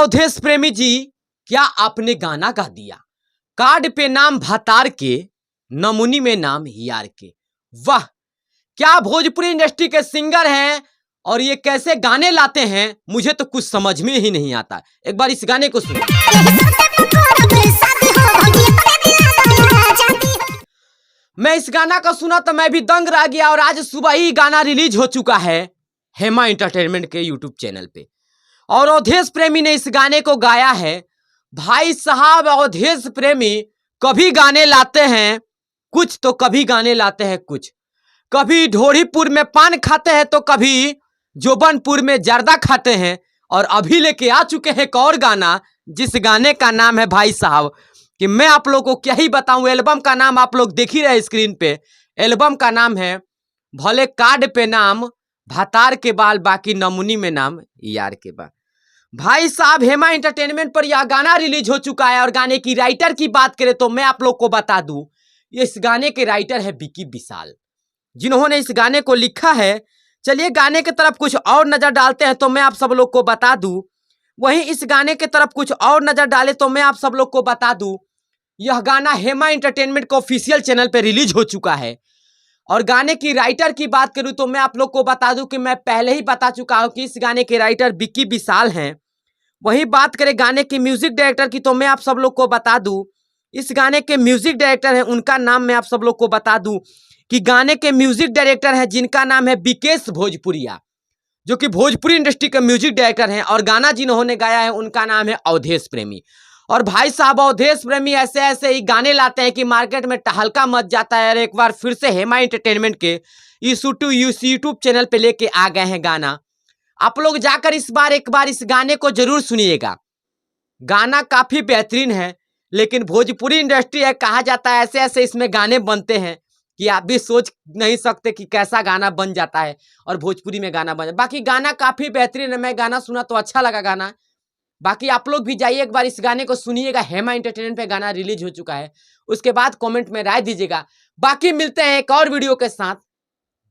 अवधेश प्रेमी जी, क्या आपने गाना गा दिया। कार्ड पे नाम भतार के, नमुनी में नाम यार के। वाह, क्या भोजपुरी इंडस्ट्री के सिंगर हैं और ये कैसे गाने लाते हैं, मुझे तो कुछ समझ में ही नहीं आता। एक बार इस गाने को सुनो। मैं इस गाना का सुना तो मैं भी दंग रह गया और आज सुबह ही गाना रिलीज हो चुका है हेमा एंटरटेनमेंट के यूट्यूब चैनल पे और अवधेश प्रेमी ने इस गाने को गाया है। भाई साहब, अवधेश प्रेमी कभी गाने लाते हैं कुछ तो कभी गाने लाते हैं कुछ। कभी ढोरीपुर में पान खाते हैं तो कभी जोबनपुर में जर्दा खाते हैं। और अभी लेके आ चुके हैं एक और गाना, जिस गाने का नाम है भाई साहब कि मैं आप लोगों को क्या ही बताऊं। एल्बम का नाम आप लोग देख ही रहे स्क्रीन पे। एल्बम का नाम है भले कार्ड पे नाम भतार के बाल, बाकी नमुनी में नाम यार के बाल। भाई साहब, हेमा एंटरटेनमेंट पर यह गाना रिलीज हो चुका है और गाने की राइटर की बात करें तो मैं आप लोग को बता दूं, इस गाने के राइटर है विकी विशाल, जिन्होंने इस गाने को लिखा है। चलिए गाने की तरफ कुछ और नजर डालते हैं तो मैं आप सब लोग को बता दूं। वहीं इस गाने की तरफ कुछ और नजर डाले तो मैं आप सब लोग को बता दूं, यह गाना हेमा एंटरटेनमेंट के ऑफिशियल चैनल पे रिलीज हो चुका है। और गाने की राइटर की बात करूं तो मैं आप लोग को बता दूं कि मैं पहले ही बता चुका हूं कि इस गाने के राइटर विकी विशाल हैं। वहीं बात करें गाने की म्यूजिक डायरेक्टर की तो मैं आप सब लोग को बता दूं, इस गाने के म्यूजिक डायरेक्टर हैं, उनका नाम मैं आप सब लोग को बता दूं कि गाने के म्यूजिक डायरेक्टर हैं जिनका नाम है विकेश भोजपुरिया, जो कि भोजपुरी इंडस्ट्री के म्यूजिक डायरेक्टर हैं। और गाना जिन्होंने गाया है उनका नाम है अवधेश प्रेमी। और भाई साहब, अवधेश प्रेमी ऐसे ऐसे ही गाने लाते हैं कि मार्केट में टहलका मच जाता है। और एक बार फिर से हेमा एंटरटेनमेंट के इस यूट्यूब चैनल पे लेके आ गए हैं गाना। आप लोग जाकर एक बार इस गाने को जरूर सुनिएगा। गाना काफी बेहतरीन है, लेकिन भोजपुरी इंडस्ट्री है, कहा जाता है ऐसे ऐसे इसमें गाने बनते हैं कि आप भी सोच नहीं सकते कि कैसा गाना बन जाता है और भोजपुरी में गाना बन। बाकी गाना काफी बेहतरीन है, मैं गाना सुना तो अच्छा लगा गाना। बाकी आप लोग भी जाइए एक बार इस गाने को सुनिएगा। हेमा एंटरटेनमेंट पे गाना रिलीज हो चुका है, उसके बाद कमेंट में राय दीजिएगा। बाकी मिलते हैं एक और वीडियो के साथ,